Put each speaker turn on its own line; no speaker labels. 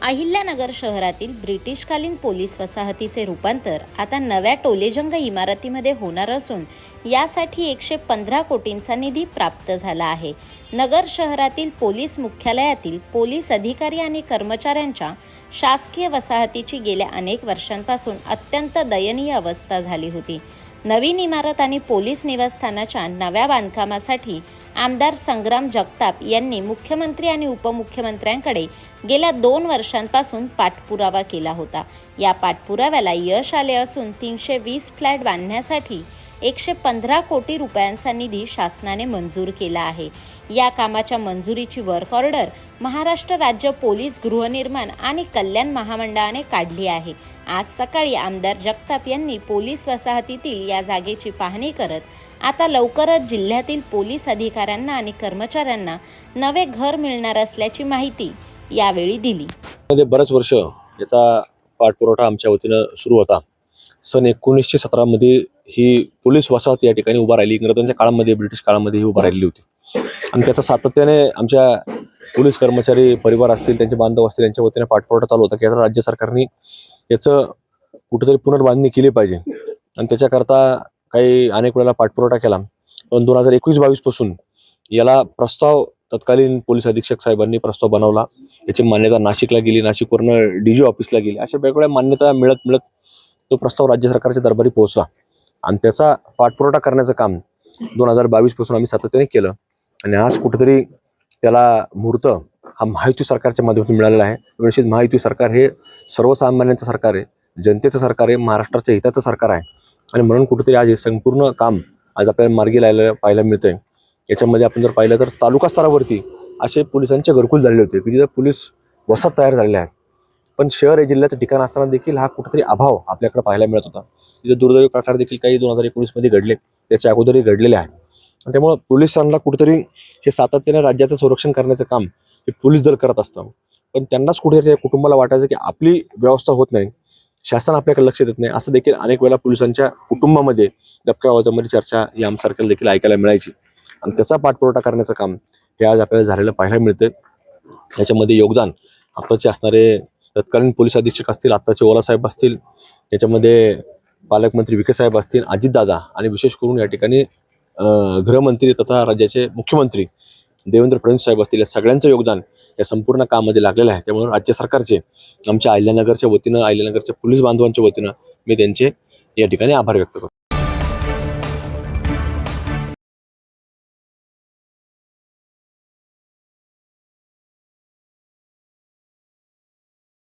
अहिल्यानगर शहरातील ब्रिटिशकालीन पोलीस वसाहतीचे रूपांतर आता नव्या टोलेजंग इमारतीमध्ये होणार असून यासाठी 115 कोटींचा निधी प्राप्त झाला आहे। नगर शहरातील पोलीस मुख्यालयातील पोलीस अधिकारी आणि कर्मचाऱ्यांच्या शासकीय वसाहतीची गेल्या अनेक वर्षांपासून अत्यंत दयनीय अवस्था झाली होती। नवीन इमारत आणि पोलीस निवासस्थानाच्या नव्या बांधकामासाठी आमदार संग्राम जगताप यांनी मुख्यमंत्री आणि उपमुख्यमंत्र्यांकडे गेल्या 2 वर्षांपासून पाठपुरावा केला होता। या पाठपुराव्याला यश आले असून 320 फ्लॅट बांधण्यासाठी 115 कोटी रुपयांचा निधी शासनाने मंजूर केला आहे। या कामाच्या मंजुरीची वर्क ऑर्डर महाराष्ट्र राज्य पोलीस गृहनिर्माण आणि कल्याण महामंडळाने काढली आहे। आज सकाळी आमदार जगताप यांनी पोलीस वसाहतीतील या जागेची पाहणी करत आता लवकरच जिल्ह्यातील पोलीस अधिकाऱ्यांना आणि कर्मचाऱ्यांना नवे घर मिळणार असल्याची माहिती यावेळी दिली।
बरेच वर्ष याचा पाठपुरावा आमच्या वतीनं सुरू होता। सन 1917 मध्ये ही पोलीस वसाहत या ठिकाणी उभा राहिली। इंग्रजांच्या काळामध्ये, ब्रिटिश काळामध्ये ही उभा राहिली होती आणि त्याचा सातत्याने आमच्या पोलीस कर्मचारी परिवार असतील, त्यांचे बांधव असतील, यांच्या वतीने पाठपुरावा चालू होता की आता राज्य सरकारने याचं कुठेतरी पुनर्बांधणी केली पाहिजे आणि त्याच्याकरता काही अनेक वेळेला पाठपुरावा केला। पण 2021-22 पासून याला प्रस्ताव तत्कालीन पोलीस अधीक्षक साहेबांनी प्रस्ताव बनवला। याची मान्यता नाशिकला गेली, नाशिकवरून डीजी ऑफिसला गेली। अशा वेगवेगळ्या मान्यता मिळत तो प्रस्ताव राज्य सरकारच्या दरबारी पोहोचला आणि त्याचा पाठपुरावा करण्याचं काम 2022 पासून आम्ही सातत्याने केलं आणि आज कुठेतरी त्याला मुहूर्त हा महायुती सरकारच्या माध्यमातून मिळालेला आहे। निश्चित महायुती सरकार हे सर्वसामान्यांचं सरकार आहे, जनतेचं सरकार आहे, महाराष्ट्राच्या हिताचं सरकार आहे आणि म्हणून कुठेतरी आज हे संपूर्ण काम आज आपल्याला मार्गी लावलेलं पाहायला मिळतंय। याच्यामध्ये आपण जर पाहिलं तर तालुका स्तरावरती असे पोलिसांचे घरकुल झालेले होते की जिथे पोलीस वसाहत तयार झालेले आहेत, पण शहर हे जिल्ह्याचं ठिकाण असताना देखील हा कुठेतरी अभाव आपल्याकडे पाहायला मिळत होता। तिथे दुर्दैवी प्रकार देखील काही 2019 मध्ये घडले, त्याच्या अगोदरही घडलेले आहेत। त्यामुळे पोलिसांना कुठेतरी हे सातत्याने राज्याचं संरक्षण करण्याचं काम हे पोलीस दल करत असतं, पण त्यांनाच कुठेतरी कुटुंबाला वाटायचं की आपली व्यवस्था होत नाही, शासन आपल्याकडे लक्ष देत नाही, असं देखील अनेक वेळा पोलिसांच्या कुटुंबामध्ये दबक्या आवाजामध्ये चर्चा यासारख्या देखील ऐकायला मिळायची आणि त्याचा पाठपुरावा करण्याचं काम हे आज आपल्याला झालेलं पाहायला मिळतंय। याच्यामध्ये योगदान आताचे असणारे तत्कालीन पोलीस अधीक्षक असतील, आत्ताचे ओला साहेब असतील, त्याच्यामध्ये पालकमंत्री विखे साहेब असतील, अजितदादा आणि विशेष करून या ठिकाणी गृहमंत्री तथा राज्याचे मुख्यमंत्री देवेंद्र फडणवीस साहेब असतील, या सगळ्यांचं योगदान या संपूर्ण कामामध्ये लागलेलं आहे। त्यामुळे राज्य सरकारचे आमच्या अहिल्यानगरच्या वतीनं, अहिल्यानगरच्या पोलीस बांधवांच्या वतीनं मी त्यांचे या ठिकाणी आभार व्यक्त करतो।